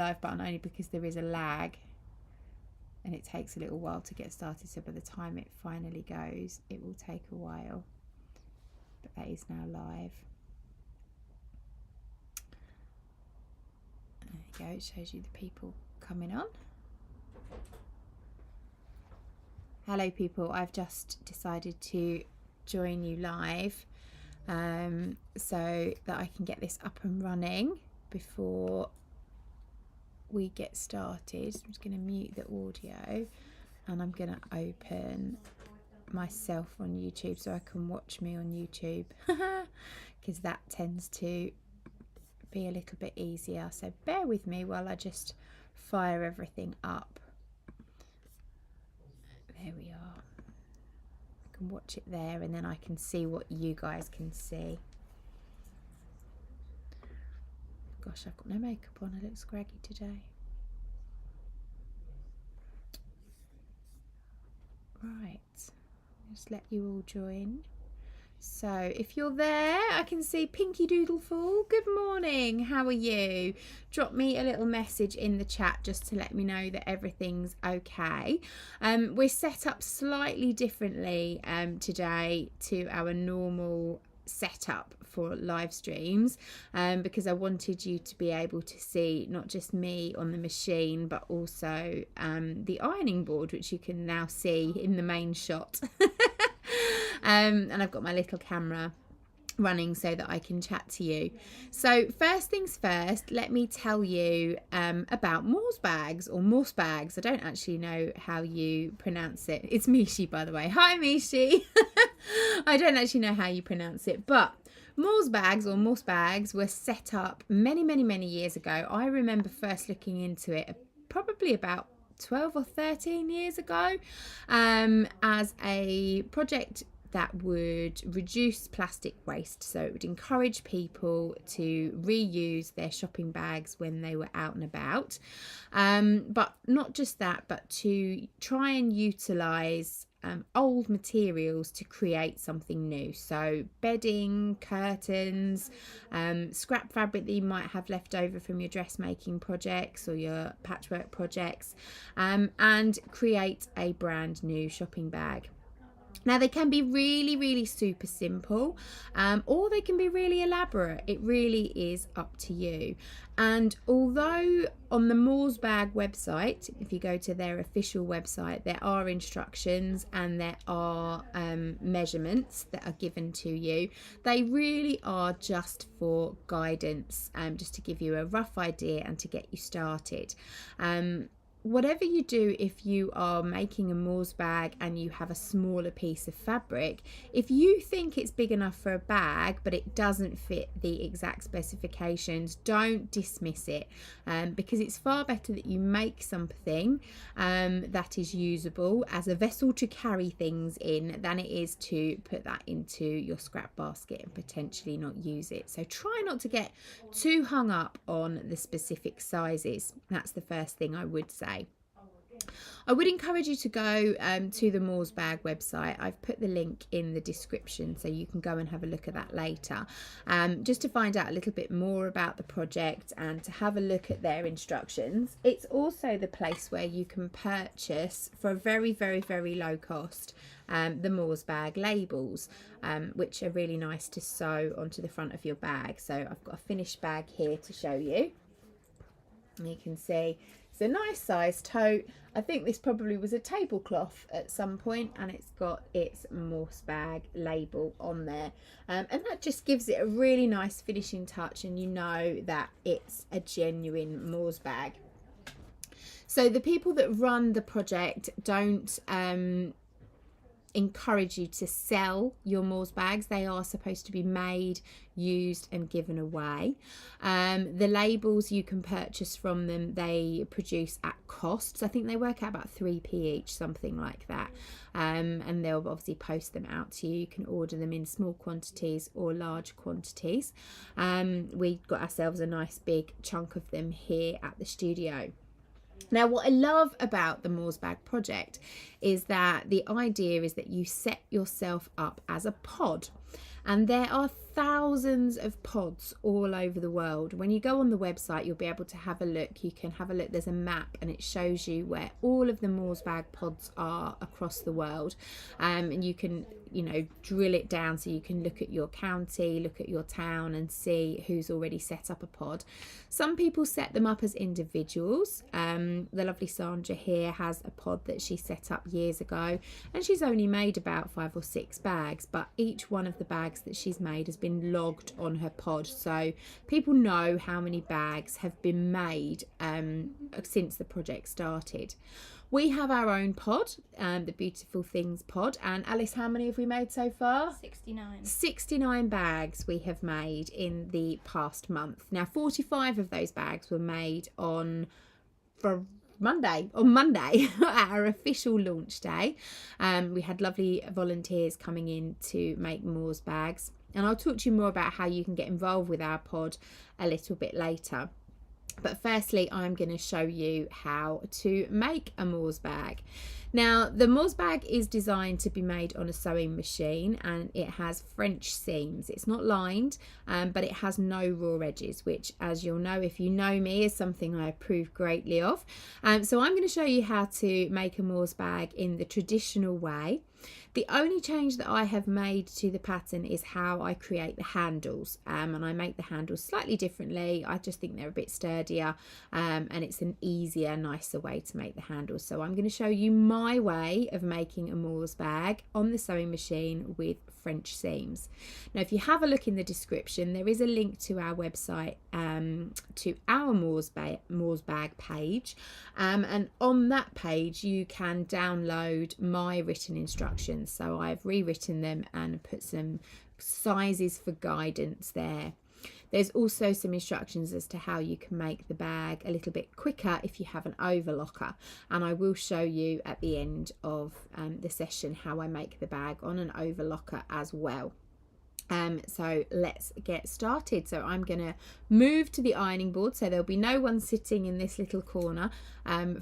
live button only because there is a lag and it takes a little while to get started. So by the time it finally goes, it will take a while. But that is now live. There you go, it shows you the people coming on. Hello people, I've just decided to join you live so that I can get this up and running before we get started. I'm just going to mute the audio and I'm going to open myself on YouTube so I can watch me on YouTube because that tends to be a little bit easier. So bear with me while I just fire everything up. There we are. I can watch it there and then I can see what you guys can see. Gosh, I've got no makeup on. I look scraggy today. Right, just let you all join. So if you're there, I can see Pinky Doodle Fool. Good morning, how are you? Drop me a little message in the chat just to let me know that everything's okay. We're set up slightly differently today to our normal setup for live streams because I wanted you to be able to see not just me on the machine but also the ironing board, which you can now see in the main shot. And I've got my little camera running so that I can chat to you. So first things first, let me tell you about MORSBAGs or MORSBAGs. I don't actually know how you pronounce it. It's Mishi, by the way. Hi Mishi. I don't actually know how you pronounce it, but MORSBAGs or MORSBAGs were set up many years ago. I remember first looking into it probably about 12 or 13 years ago as a project that would reduce plastic waste. So it would encourage people to reuse their shopping bags when they were out and about. But not just that, but to try and utilise old materials to create something new. So bedding, curtains, scrap fabric that you might have left over from your dressmaking projects or your patchwork projects, and create a brand new shopping bag. Now they can be really super simple or they can be really elaborate. It really is up to you. And although on the MORSBAG website, if you go to their official website, there are instructions and there are measurements that are given to you, they really are just for guidance, just to give you a rough idea and to get you started. Whatever you do, if you are making a MORSBAG and you have a smaller piece of fabric, if you think it's big enough for a bag but it doesn't fit the exact specifications, don't dismiss it, because it's far better that you make something that is usable as a vessel to carry things in than it is to put that into your scrap basket and potentially not use it. So try not to get too hung up on the specific sizes. That's the first thing I would say. I would encourage you to go to the MORSBAG website. I've put the link in the description so you can go and have a look at that later, just to find out a little bit more about the project and to have a look at their instructions. It's also the place where you can purchase for a very low cost the MORSBAG labels, which are really nice to sew onto the front of your bag. So I've got a finished bag here to show you. And you can see it's a nice size tote. I think this probably was a tablecloth at some point, and it's got its MORSBAG label on there, and that just gives it a really nice finishing touch, and you know that it's a genuine MORSBAG. So the people that run the project don't encourage you to sell your MORSBAGs. They are supposed to be made, used and given away. The labels you can purchase from them, they produce at cost. So I think they work out about 3p each, something like that, and they'll obviously post them out to you. You can order them in small quantities or large quantities. We got ourselves a nice big chunk of them here at the studio. Now, what I love about the MORSBAG project is that the idea is that you set yourself up as a pod, and there are thousands of pods all over the world. When you go on the website, you'll be able to have a look. You can have a look. There's a map and it shows you where all of the MORSBAG pods are across the world. And you can, you know, drill it down so you can look at your county, look at your town and see who's already set up a pod. Some people set them up as individuals. The lovely Sandra here has a pod that she set up years ago, and she's only made about 5 or 6 bags, but each one of the bags that she's made has been logged on her pod, so people know how many bags have been made since the project started. We have our own pod, the Beautiful Things pod. And Alice, how many have we made so far? 69. 69 bags we have made in the past month. Now, 45 of those bags were made on Monday, at our official launch day. We had lovely volunteers coming in to make MORSBAGs. And I'll talk to you more about how you can get involved with our pod a little bit later. But firstly, I'm going to show you how to make a MORSBAG. Now, the MORSBAG is designed to be made on a sewing machine, and it has French seams. It's not lined, but it has no raw edges, which, as you'll know if you know me, is something I approve greatly of. So I'm going to show you how to make a MORSBAG in the traditional way. The only change that I have made to the pattern is how I create the handles, and I make the handles slightly differently. I just think they're a bit sturdier, and it's an easier, nicer way to make the handles. So I'm going to show you my way of making a MORSBAG on the sewing machine with French seams. Now, if you have a look in the description, there is a link to our website, to our MORSBAG page, and on that page you can download my written instructions. So I've rewritten them and put some sizes for guidance there. There's also some instructions as to how you can make the bag a little bit quicker if you have an overlocker, and I will show you at the end of the session how I make the bag on an overlocker as well. So let's get started. So I'm going to move to the ironing board, so there'll be no one sitting in this little corner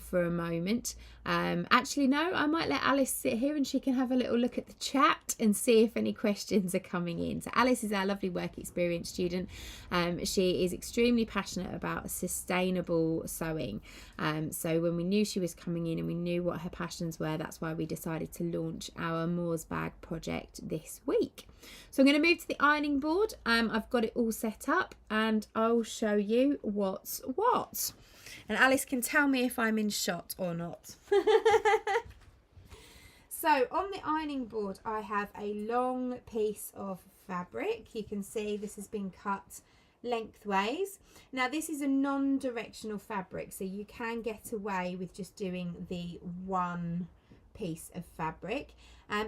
for a moment. Actually, no, I might let Alice sit here and she can have a little look at the chat and see if any questions are coming in. So Alice is our lovely work experience student. She is extremely passionate about sustainable sewing. So when we knew she was coming in and we knew what her passions were, that's why we decided to launch our MORSBAG project this week. So I'm going to move to the ironing board. I've got it all set up and I'll show you what's what. And Alice can tell me if I'm in shot or not. So on the ironing board, I have a long piece of fabric. You can see this has been cut lengthways. Now this is a non-directional fabric, so you can get away with just doing the one piece of fabric.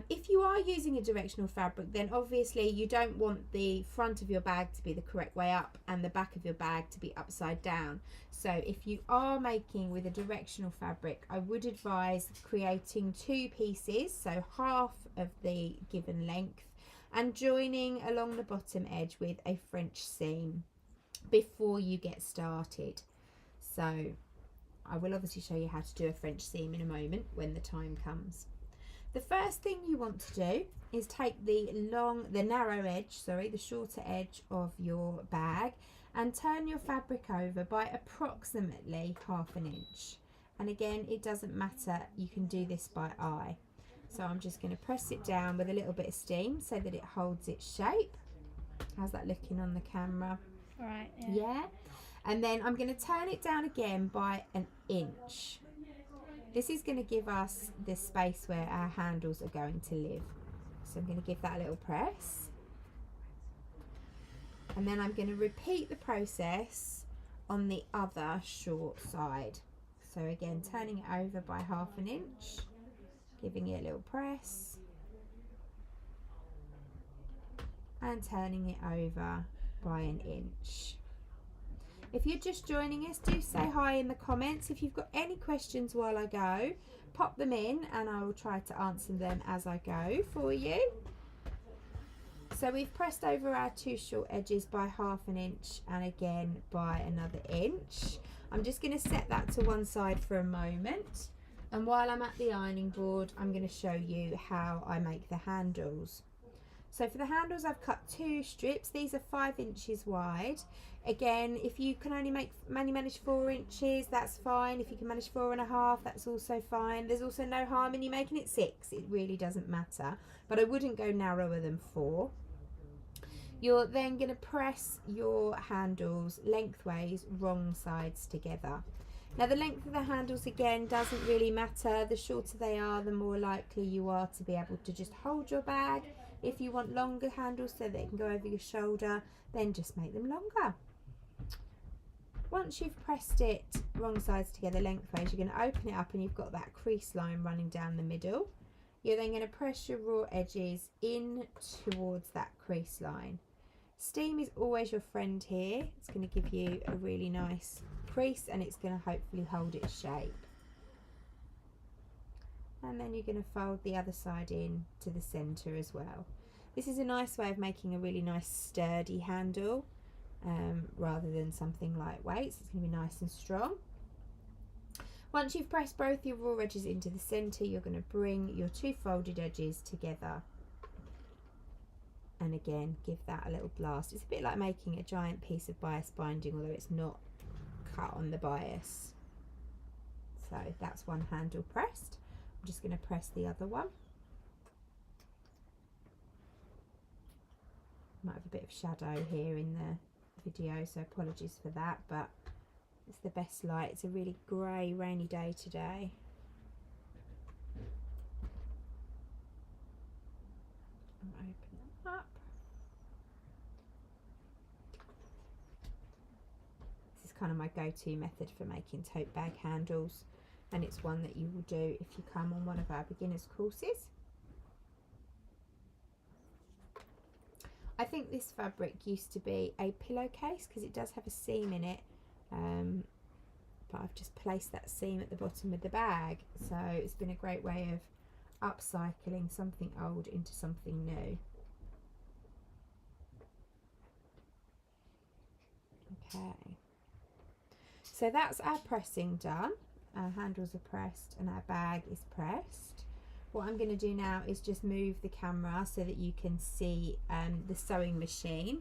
If you are using a directional fabric, then obviously you don't want the front of your bag to be the correct way up and the back of your bag to be upside down. So if you are making with a directional fabric, I would advise creating 2 pieces, so half of the given length, and joining along the bottom edge with a French seam before you get started. So I will obviously show you how to do a French seam in a moment when the time comes. The first thing you want to do is take the shorter edge of your bag and turn your fabric over by approximately 1/2 inch. And again, it doesn't matter, you can do this by eye. So I'm just going to press it down with a little bit of steam so that it holds its shape. How's that looking on the camera? All right, Yeah. And then I'm going to turn it down again by 1 inch. This is going to give us the space where our handles are going to live. So I'm going to give that a little press. And then I'm going to repeat the process on the other short side. So again, turning it over by 1/2 inch, giving it a little press, and turning it over by 1 inch. If you're just joining us, do say hi in the comments. If you've got any questions while I go, pop them in and I will try to answer them as I go for you. So we've pressed over our 2 short edges by 1/2 inch and again by another inch. I'm just going to set that to one side for a moment. And while I'm at the ironing board, I'm going to show you how I make the handles. So for the handles, I've cut 2 strips. These are 5 inches wide. Again, if you can only manage 4 inches, that's fine. If you can manage 4.5, that's also fine. There's also no harm in you making it 6. It really doesn't matter. But I wouldn't go narrower than 4. You're then going to press your handles lengthways, wrong sides together. Now the length of the handles again doesn't really matter. The shorter they are, the more likely you are to be able to just hold your bag. If you want longer handles so they can go over your shoulder, then just make them longer. Once you've pressed it wrong sides together lengthways, you're going to open it up and you've got that crease line running down the middle. You're then going to press your raw edges in towards that crease line. Steam is always your friend here. It's going to give you a really nice crease and it's going to hopefully hold its shape. And then you're going to fold the other side in to the centre as well. This is a nice way of making a really nice sturdy handle rather than something lightweight. So it's going to be nice and strong. Once you've pressed both your raw edges into the centre, you're going to bring your 2 folded edges together. And again, give that a little blast. It's a bit like making a giant piece of bias binding, although it's not cut on the bias. So that's one handle pressed. I'm just going to press the other one. Might have a bit of shadow here in the video, so apologies for that, but it's the best light. It's a really grey, rainy day today. I'll open them up. This is kind of my go-to method for making tote bag handles, and it's one that you will do if you come on one of our beginners courses. I think this fabric used to be a pillowcase because it does have a seam in it, but I've just placed that seam at the bottom of the bag, so it's been a great way of upcycling something old into something new. Okay, so that's our pressing done. Our handles are pressed and our bag is pressed. What I'm going to do now is just move the camera so that you can see the sewing machine.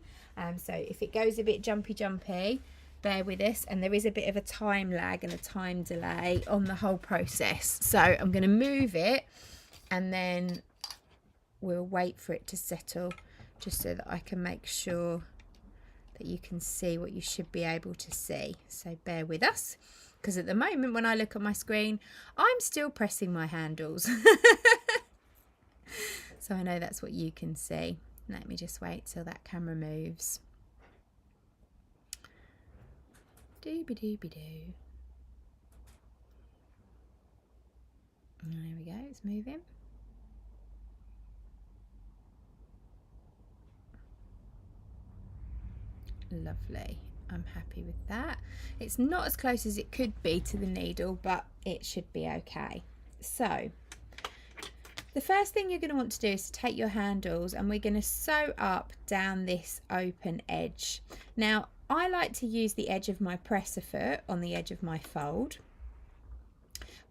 So if it goes a bit jumpy, bear with us, and there is a bit of a time lag and a time delay on the whole process. So I'm going to move it and then we'll wait for it to settle, just so that I can make sure that you can see what you should be able to see. So bear with us, because at the moment when I look at my screen, I'm still pressing my handles. So I know that's what you can see. Let me just wait till that camera moves. Dooby-dooby-doo. There we go, it's moving. Lovely. I'm happy with that. It's not as close as it could be to the needle, but it should be okay. So the first thing you're going to want to do is to take your handles and we're going to sew up down this open edge. Now I like to use the edge of my presser foot on the edge of my fold,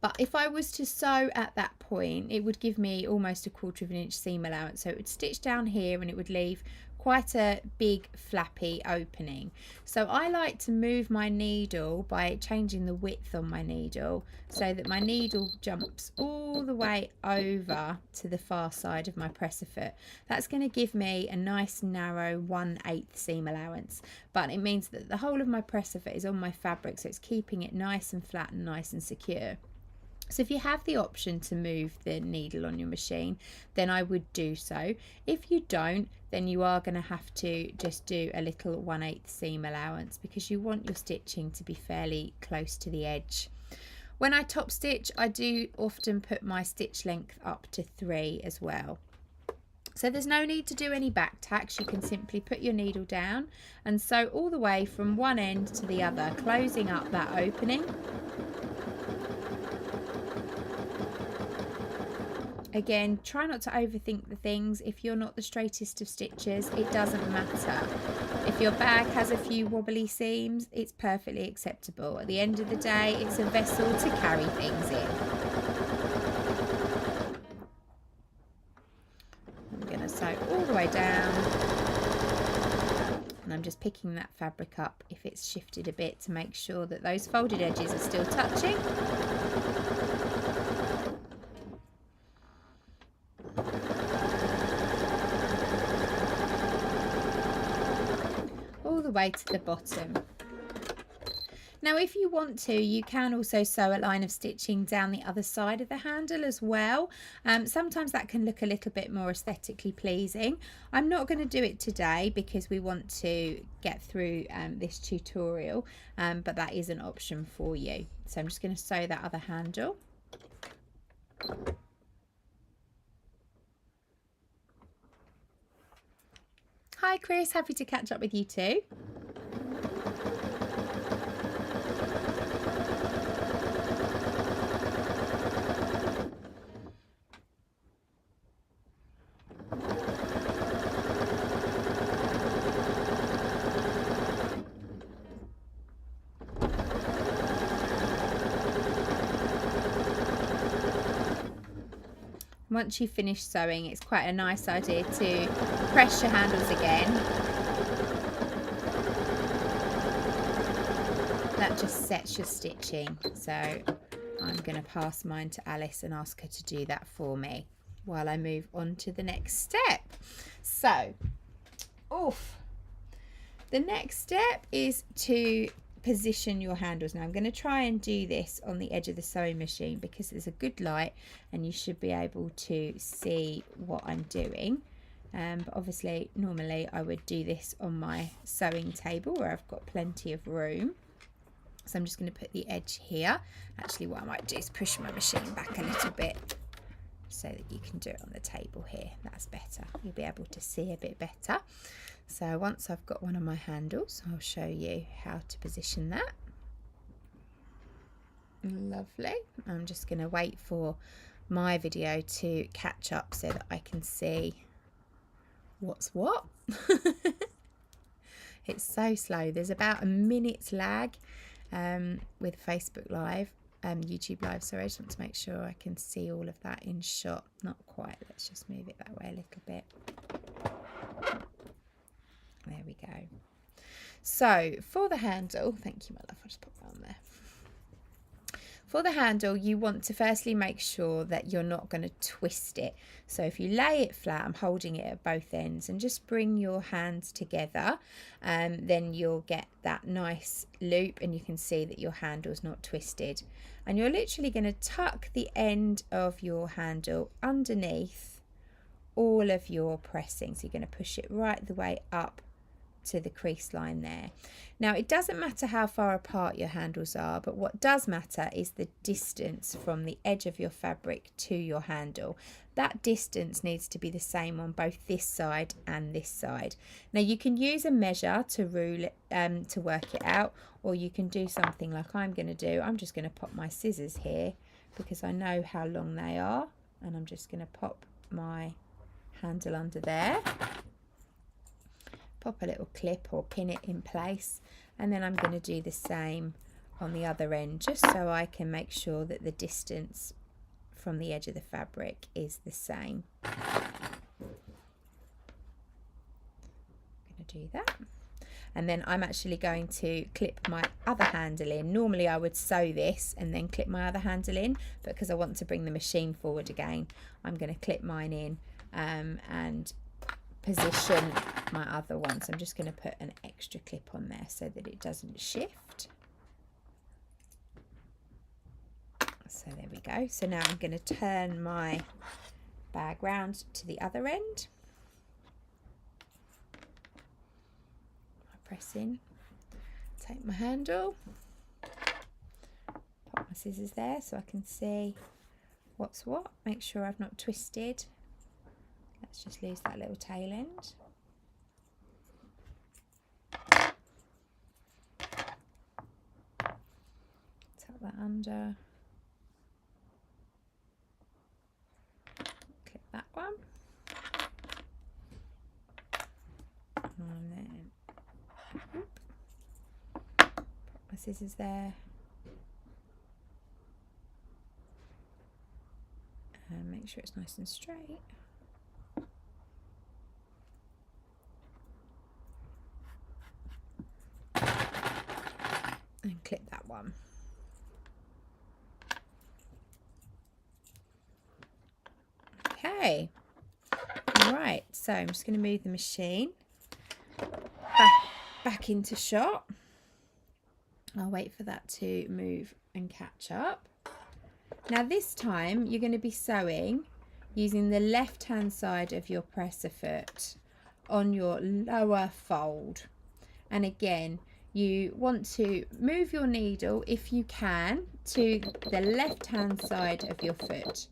but if I was to sew at that point, it would give me almost 1/4 of an inch seam allowance, so it would stitch down here and it would leave quite a big flappy opening. So I like to move my needle by changing the width on my needle so that my needle jumps all the way over to the far side of my presser foot. That's going to give me a nice narrow 1/8 seam allowance, but it means that the whole of my presser foot is on my fabric, so it's keeping it nice and flat and nice and secure. So if you have the option to move the needle on your machine, then I would do so. If you don't, then you are going to have to just do a little 1/8 seam allowance, because you want your stitching to be fairly close to the edge. When I top stitch, I do often put my stitch length up to 3 as well. So there's no need to do any back tacks. You can simply put your needle down and sew all the way from one end to the other, closing up that opening. Again, try not to overthink the things. If you're not the straightest of stitchers, it doesn't matter. If your bag has a few wobbly seams, it's perfectly acceptable. At the end of the day, it's a vessel to carry things in. I'm going to sew all the way down just picking that fabric up if it's shifted a bit to make sure that those folded edges are still touching. All the way to the bottom. Now if you want to, you can also sew a line of stitching down the other side of the handle as well. Sometimes that can look a little bit more aesthetically pleasing. I'm not going to do it today because we want to get through this tutorial, but that is an option for you. So I'm just going to sew that other handle. Hi Chris, happy to catch up with you too. Once you've finished sewing, it's quite a nice idea to press your handles again. That just sets your stitching. So I'm going to pass mine to Alice and ask her to do that for me while I move on to the next step. So, the next step is to position your handles. Now I'm going to try and do this on the edge of the sewing machine because there's a good light and you should be able to see what I'm doing, but obviously normally I would do this on my sewing table where I've got plenty of room. So I'm just going to put the edge here. Actually what I might do is push my machine back a little bit so that you can do it on the table here. That's better, you'll be able to see a bit better. So once I've got one of my handles, I'll show you how to position that. Lovely. I'm just going to wait for my video to catch up so that I can see what's what. It's so slow. There's about a minute's lag with Facebook Live, YouTube Live, sorry. I just want to make sure I can see all of that in shot. Not quite. Let's just move it that way a little bit. There we go. So for the handle, thank you my love, I'll just put that on there. For the handle, you want to firstly make sure that you're not going to twist it. So if you lay it flat, I'm holding it at both ends, and just bring your hands together, then you'll get that nice loop and you can see that your handle's not twisted. And you're literally going to tuck the end of your handle underneath all of your pressing. So you're going to push it right the way up to the crease line there. Now it doesn't matter how far apart your handles are, but what does matter is the distance from the edge of your fabric to your handle. That distance needs to be the same on both this side and this side. Now you can use a measure to rule it, to work it out, or you can do something like I'm going to do. I'm just going to pop my scissors here because I know how long they are, and I'm just going to pop my handle under there, pop a little clip or pin it in place, and then I'm going to do the same on the other end just so I can make sure that the distance from the edge of the fabric is the same. I'm going to do that, and then I'm actually going to clip my other handle in. Normally I would sew this and then clip my other handle in, but because I want to bring the machine forward again, I'm going to clip mine in and position my other one. So I'm just going to put an extra clip on there so that it doesn't shift. So there we go. So now I'm going to turn my bag round to the other end. I press in, take my handle, pop my scissors there so I can see what's what. Make sure I've not twisted. Let's just lose that little tail end. Tuck that under. Clip that one. And then pop my scissors there. And make sure it's nice and straight. one. Okay, right, so I'm just going to move the machine back into shot. I'll wait for that to move and catch up. Now this time you're going to be sewing using the left hand side of your presser foot on your lower fold, and again you want to move your needle, if you can, to the left hand side of your foot.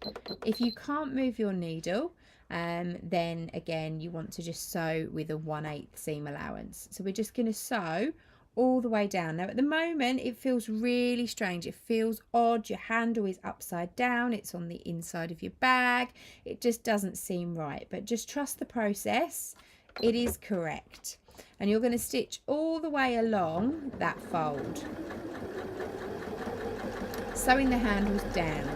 If you can't move your needle, then again you want to just sew with a 1/8 seam allowance. So we're just going to sew all the way down. Now at the moment it feels really strange, it feels odd, your handle is upside down, it's on the inside of your bag, it just doesn't seem right, but just trust the process, it is correct. And you're going to stitch all the way along that fold, sewing the handles down.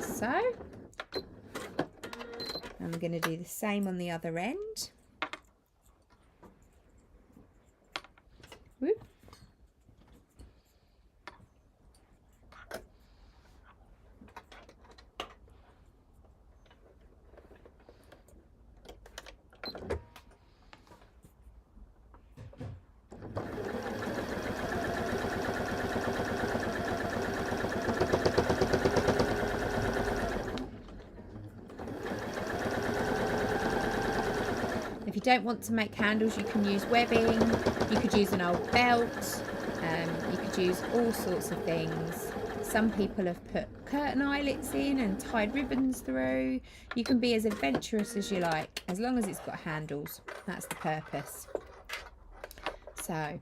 So, I'm going to do the same on the other end. Whoop. If you don't want to make handles, you can use webbing, you could use an old belt, you could use all sorts of things. Some people have put curtain eyelets in and tied ribbons through. You can be as adventurous as you like, as long as it's got handles. That's the purpose. So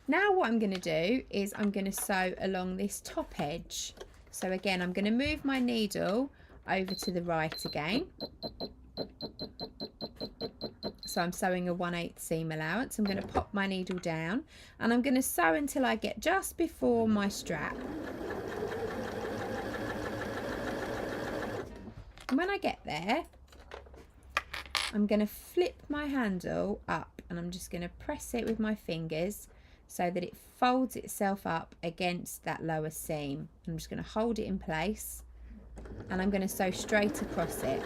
now what I'm going to do is I'm going to sew along this top edge. So again, I'm going to move my needle over to the right again. So I'm sewing a 1/8 seam allowance. I'm going to pop my needle down and I'm going to sew until I get just before my strap. And when I get there, I'm going to flip my handle up and I'm just going to press it with my fingers so that it folds itself up against that lower seam. I'm just going to hold it in place and I'm going to sew straight across it.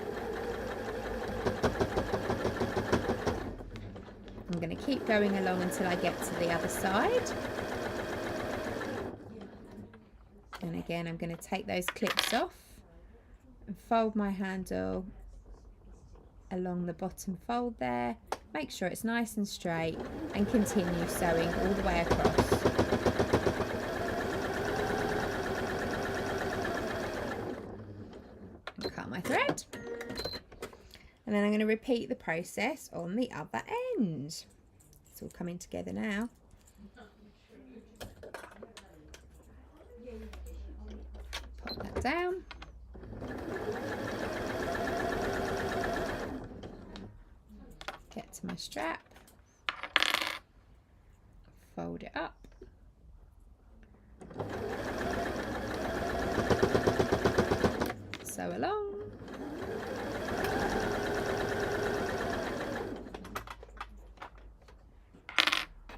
I'm going to keep going along until I get to the other side. And again, I'm going to take those clips off and fold my handle along the bottom fold there. Make sure it's nice and straight and continue sewing all the way across. And cut my thread. And then I'm going to repeat the process on the other end. It's all coming together now. Pop that down. Get to my strap. Fold it up. Sew along.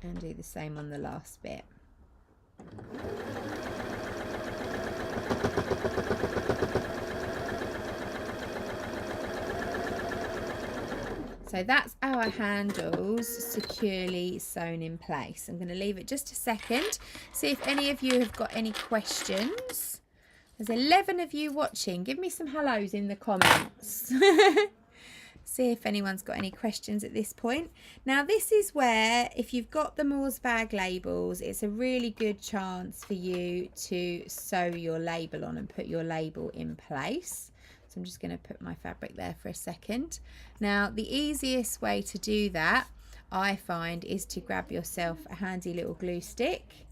And do the same on the last bit. So that's our handles securely sewn in place. I'm going to leave it just a second, see if any of you have got any questions. There's 11 of you watching. Give me some hellos in the comments. See if anyone's got any questions at this point. Now this is where, if you've got the MORSBAG labels, it's a really good chance for you to sew your label on and put your label in place. So I'm just going to put my fabric there for a second. Now the easiest way to do that, I find, is to grab yourself a handy little glue stick.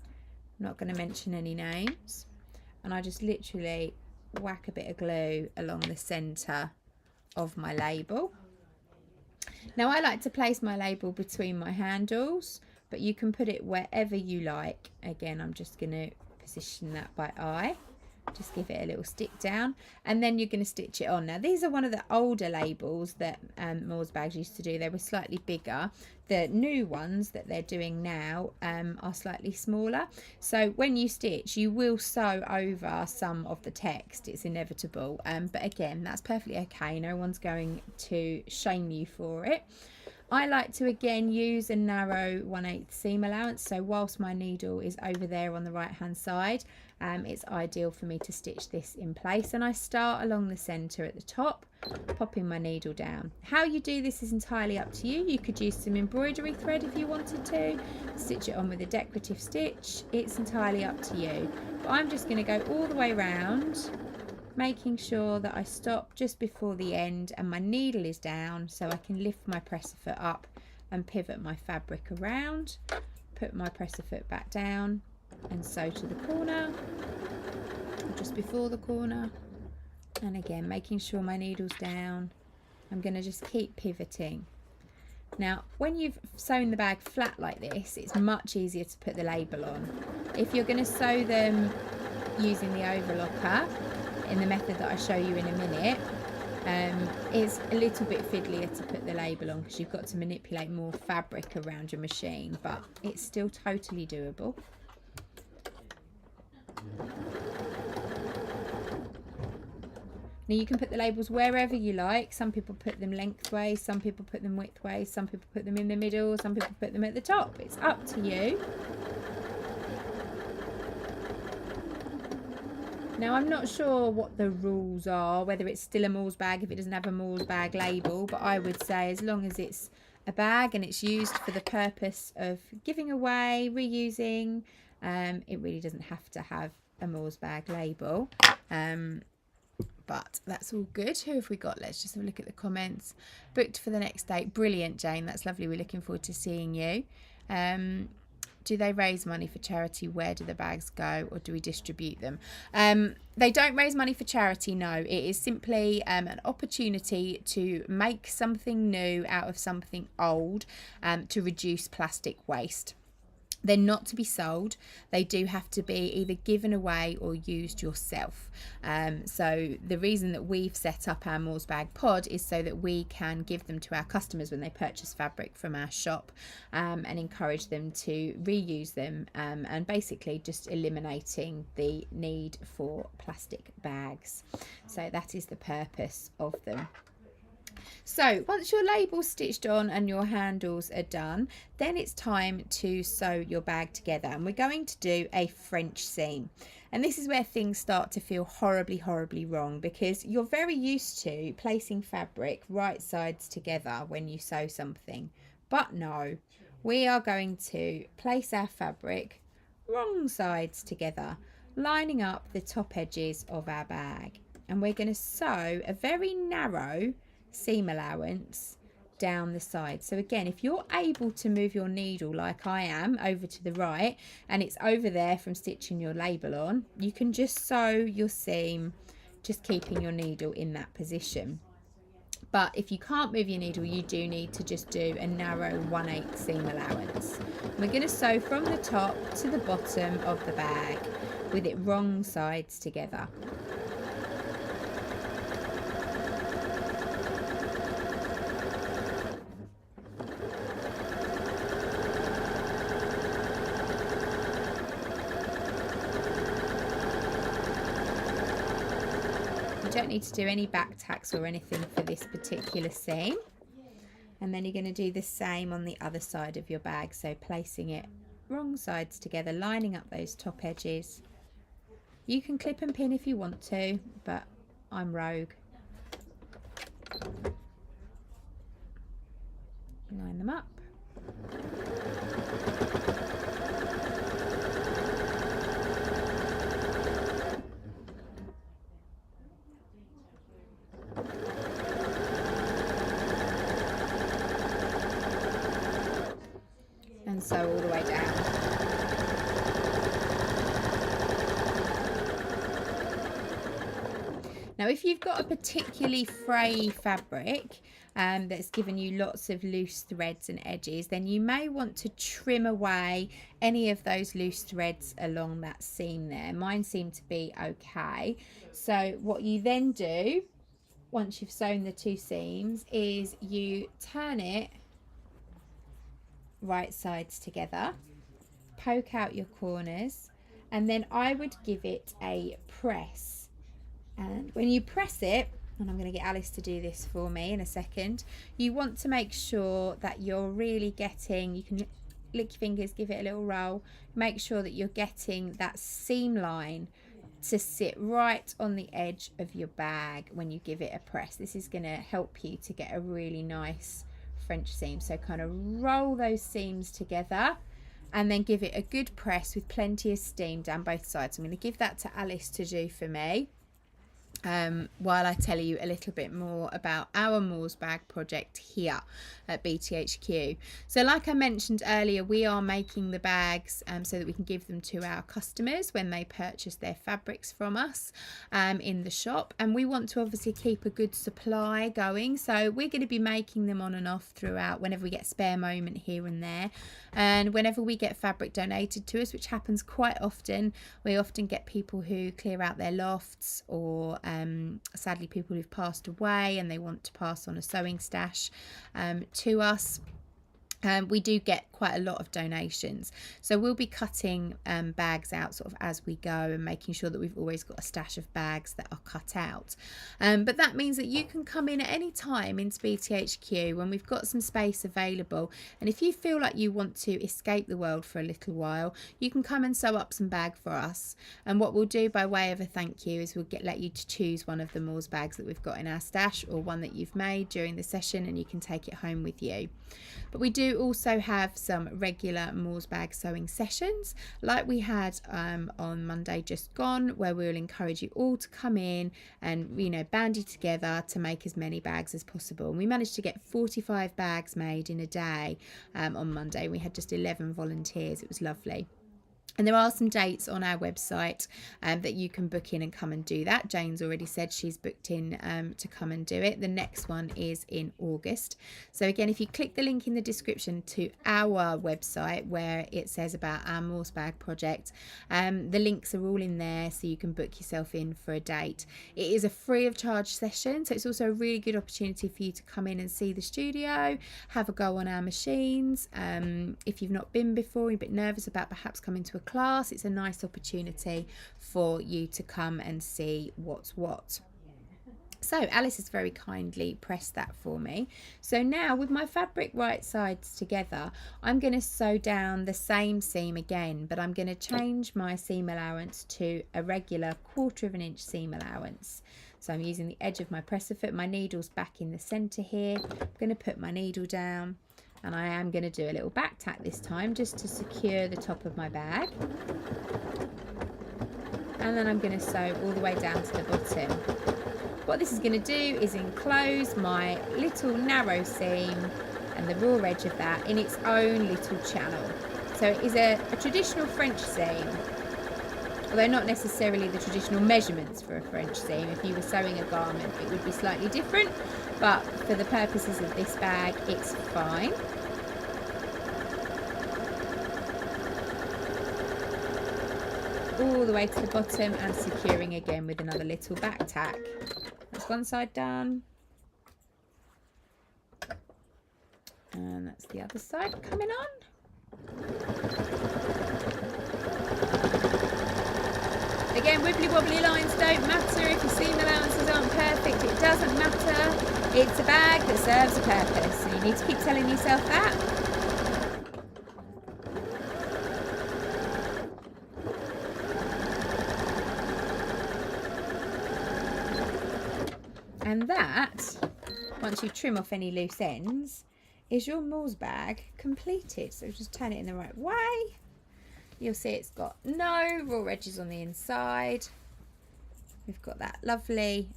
I'm not going to mention any names. And I just literally whack a bit of glue along the centre of my label. Now I like to place my label between my handles, but you can put it wherever you like. Again, I'm just going to position that by eye. Just give it a little stick down, and then you're going to stitch it on. Now these are one of the older labels that MORSBAG used to do. They were slightly bigger. The new ones that they're doing now are slightly smaller, so when you stitch you will sew over some of the text. It's inevitable, but again, that's perfectly okay. No one's going to shame you for it. I like to again use a narrow 1/8 seam allowance, so whilst my needle is over there on the right hand side, it's ideal for me to stitch this in place, and I start along the centre at the top, popping my needle down. How you do this is entirely up to you. You could use some embroidery thread if you wanted to, stitch it on with a decorative stitch. It's entirely up to you, but I'm just going to go all the way around, making sure that I stop just before the end and my needle is down, so I can lift my presser foot up and pivot my fabric around, put my presser foot back down and sew to the corner, just before the corner, and again making sure my needle's down. I'm going to just keep pivoting. Now when you've sewn the bag flat like this, it's much easier to put the label on. If you're going to sew them using the overlocker in the method that I show you in a minute, it's a little bit fiddlier to put the label on because you've got to manipulate more fabric around your machine, but it's still totally doable. Now you can put the labels wherever you like. Some people put them lengthways, some people put them widthways, some people put them in the middle, some people put them at the top. It's up to you. Now I'm not sure what the rules are, whether it's still a MORSBAG if it doesn't have a MORSBAG label, but I would say as long as it's a bag and it's used for the purpose of giving away, reusing, it really doesn't have to have a MORSBAG label. But that's all good. Who have we got? Let's just have a look at the comments. Booked for the next date. Brilliant, Jane. That's lovely. We're looking forward to seeing you. Do they raise money for charity? Where do the bags go, or do we distribute them? They don't raise money for charity, no. It is simply an opportunity to make something new out of something old, to reduce plastic waste. They're not to be sold. They do have to be either given away or used yourself. So the reason that we've set up our MORSBAG pod is so that we can give them to our customers when they purchase fabric from our shop, and encourage them to reuse them, and basically just eliminating the need for plastic bags. So that is the purpose of them. So once your label's stitched on and your handles are done, then it's time to sew your bag together, and we're going to do a French seam. And this is where things start to feel horribly wrong, because you're very used to placing fabric right sides together when you sew something, but no, we are going to place our fabric wrong sides together, lining up the top edges of our bag, and we're going to sew a very narrow seam allowance down the side. So again, if you're able to move your needle like I am over to the right, and it's over there from stitching your label on, you can just sew your seam, just keeping your needle in that position. But if you can't move your needle, you do need to just do a narrow 1/8 seam allowance. We're going to sew from the top to the bottom of the bag with it wrong sides together. Don't need to do any back tacks or anything for this particular seam. And then you're going to do the same on the other side of your bag, so placing it wrong sides together, lining up those top edges. You can clip and pin if you want to, but I'm rogue. Line them up. And sew all the way down. Now if you've got a particularly fray fabric, that's given you lots of loose threads and edges, then you may want to trim away any of those loose threads along that seam there. Mine seem to be okay. So what you then do once you've sewn the two seams is you turn it right sides together, poke out your corners, and then I would give it a press. And when you press it, and I'm going to get Alice to do this for me in a second, you want to make sure that you're really getting, you can lick your fingers, give it a little roll, make sure that you're getting that seam line to sit right on the edge of your bag when you give it a press. This is going to help you to get a really nice French seam. So kind of roll those seams together and then give it a good press with plenty of steam down both sides. I'm going to give that to Alice to do for me while I tell you a little bit more about our MORSBAG project here at BTHQ. So like I mentioned earlier, we are making the bags so that we can give them to our customers when they purchase their fabrics from us in the shop, and we want to obviously keep a good supply going, so we're going to be making them on and off throughout whenever we get a spare moment here and there. And whenever we get fabric donated to us, which happens quite often, we often get people who clear out their lofts, or sadly people who've passed away and they want to pass on a sewing stash to us. We do get quite a lot of donations, so we'll be cutting bags out sort of as we go and making sure that we've always got a stash of bags that are cut out, but that means that you can come in at any time into BTHQ when we've got some space available, and if you feel like you want to escape the world for a little while, you can come and sew up some bag for us. And what we'll do by way of a thank you is we'll let you to choose one of the MORSBAGs that we've got in our stash, or one that you've made during the session, and you can take it home with you. But we do also have some regular MORSBAG sewing sessions like we had on Monday just gone, where we'll encourage you all to come in and, you know, bandy together to make as many bags as possible. And we managed to get 45 bags made in a day on Monday. We had just 11 volunteers. It was lovely. And there are some dates on our website that you can book in and come and do that. Jane's already said she's booked in to come and do it. The next one is in August. So again, if you click the link in the description to our website where it says about our MORSBAG project, the links are all in there so you can book yourself in for a date. It is a free of charge session, so it's also a really good opportunity for you to come in and see the studio, have a go on our machines. If you've not been before, you're a bit nervous about perhaps coming to a class, it's a nice opportunity for you to come and see what's what. So Alice has very kindly pressed that for me. So now with my fabric right sides together, I'm going to sew down the same seam again, but I'm going to change my seam allowance to a regular 1/4 inch seam allowance. So I'm using the edge of my presser foot, my needle's back in the center here. I'm going to put my needle down, and I am going to do a little back tack this time just to secure the top of my bag. And then I'm going to sew all the way down to the bottom. What this is going to do is enclose my little narrow seam and the raw edge of that in its own little channel. So it is a traditional French seam, although not necessarily the traditional measurements for a French seam. If you were sewing a garment, it would be slightly different, but for the purposes of this bag, it's fine. All the way to the bottom and securing again with another little back tack. That's one side done. And that's the other side coming on. Again, wibbly wobbly lines don't matter. If your seam allowances aren't perfect, it doesn't matter. It's a bag that serves a purpose, and you need to keep telling yourself that. And that, once you trim off any loose ends, is your MORSBAG completed. So just turn it in the right way. You'll see it's got no raw edges on the inside. We've got that lovely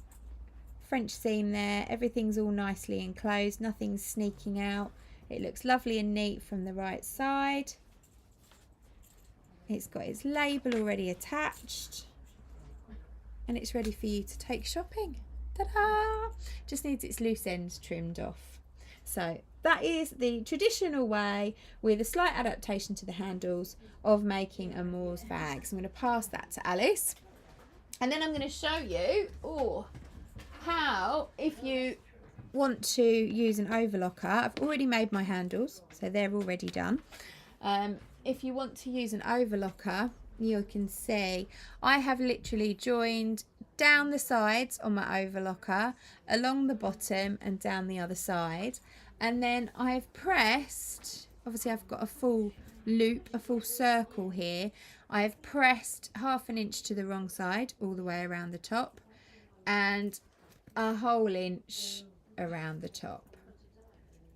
French seam there. Everything's all nicely enclosed, nothing's sneaking out. It looks lovely and neat from the right side. It's got its label already attached, and it's ready for you to take shopping. Ta-da! Just needs its loose ends trimmed off. So that is the traditional way, with a slight adaptation to the handles, of making a MORSBAG. So I'm going to pass that to Alice, and then I'm going to show you how, if you want to use an overlocker, I've already made my handles, so they're already done. If you want to use an overlocker, you can see I have literally joined down the sides on my overlocker, along the bottom and down the other side, and then I've pressed, obviously I've got a full loop, a full circle here. I've pressed 1/2 inch to the wrong side all the way around the top, and a whole inch around the top.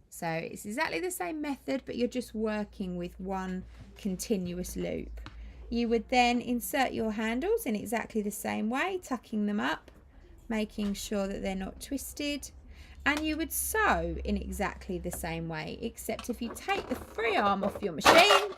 So it's exactly the same method, but you're just working with one continuous loop. You would then insert your handles in exactly the same way, tucking them up, making sure that they're not twisted. And you would sew in exactly the same way, except if you take the free arm off your machine,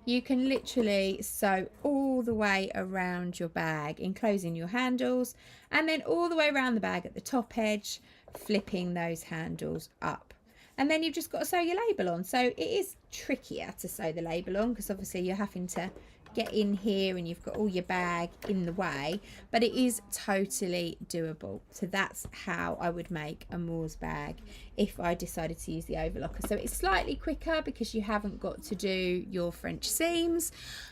you can literally sew all the way around your bag, enclosing your handles, and then all the way around the bag at the top edge, flipping those handles up. And then you've just got to sew your label on. So it is trickier to sew the label on, because obviously you're having to get in here and you've got all your bag in the way, but it is totally doable. So that's how I would make a MORSBAG if I decided to use the overlocker. So it's slightly quicker because you haven't got to do your French seams.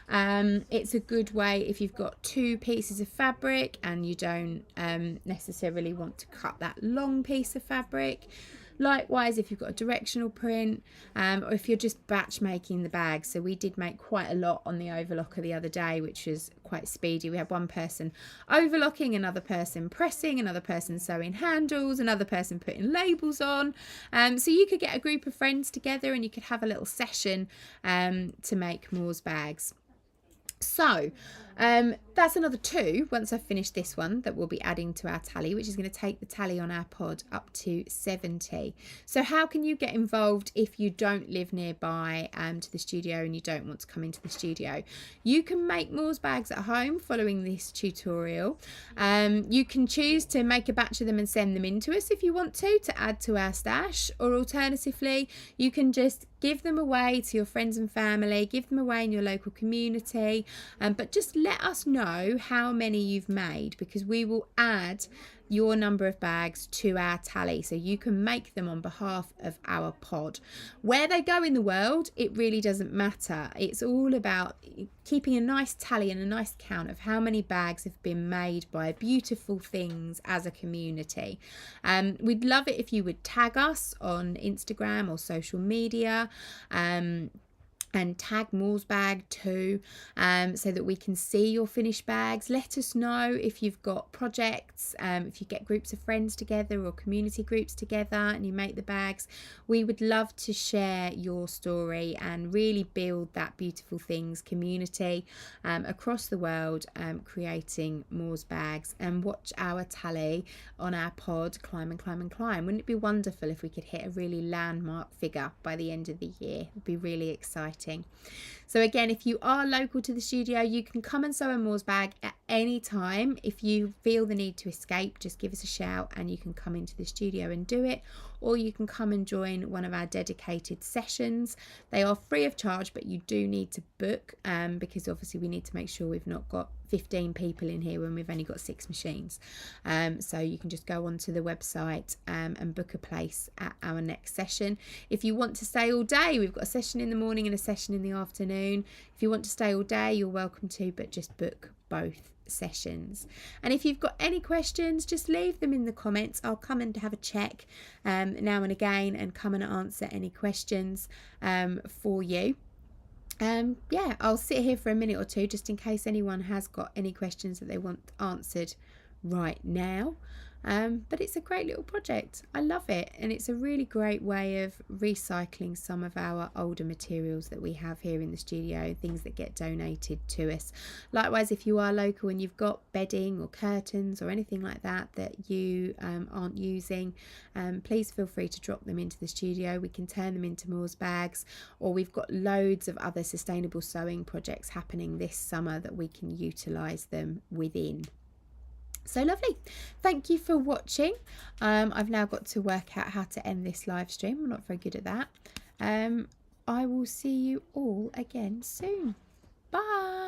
It's a good way if you've got 2 pieces of fabric and you don't necessarily want to cut that long piece of fabric. Likewise, if you've got a directional print, or if you're just batch making the bag. So we did make quite a lot on the overlocker the other day, which was quite speedy. We had one person overlocking, another person pressing, another person sewing handles, another person putting labels on. So you could get a group of friends together and you could have a little session to make MORSBAGs. So that's another 2 once I've finished this one that we'll be adding to our tally, which is going to take the tally on our pod up to 70. So how can you get involved if you don't live nearby to the studio and you don't want to come into the studio? You can make MORSBAGs at home following this tutorial. You can choose to make a batch of them and send them in to us if you want to add to our stash, or alternatively you can just give them away to your friends and family, give them away in your local community, but just let us know how many you've made, because we will add your number of bags to our tally, so you can make them on behalf of our pod. Where they go in the world, it really doesn't matter. It's all about keeping a nice tally and a nice count of how many bags have been made by beautiful things as a community. We'd love it if you would tag us on Instagram or social media, and tag MORSBAG too, so that we can see your finished bags. Let us know if you've got projects, if you get groups of friends together or community groups together and you make the bags. We would love to share your story and really build that beautiful things community across the world, creating MORSBAGs, and watch our tally on our pod climb and climb and climb. Wouldn't it be wonderful if we could hit a really landmark figure by the end of the year? It would be really exciting. So again, if you are local to the studio, you can come and sew a MORSBAG at any time. If you feel the need to escape, just give us a shout and you can come into the studio and do it, or you can come and join one of our dedicated sessions. They are free of charge, but you do need to book, because obviously we need to make sure we've not got 15 people in here when we've only got 6 machines. So you can just go onto the website and book a place at our next session. If you want to stay all day, we've got a session in the morning and a session in the afternoon. If you want to stay all day, you're welcome to, but just book both sessions. And if you've got any questions, just leave them in the comments. I'll come and have a check now and again and come and answer any questions for you. Yeah, I'll sit here for a minute or two just in case anyone has got any questions that they want answered right now. But it's a great little project. I love it, and it's a really great way of recycling some of our older materials that we have here in the studio, things that get donated to us. Likewise, if you are local and you've got bedding or curtains or anything like that that you aren't using, please feel free to drop them into the studio. We can turn them into MORSBAGs, or we've got loads of other sustainable sewing projects happening this summer that we can utilise them within. So lovely. Thank you for watching. I've now got to work out how to end this live stream. I'm not very good at that. I will see you all again soon. Bye.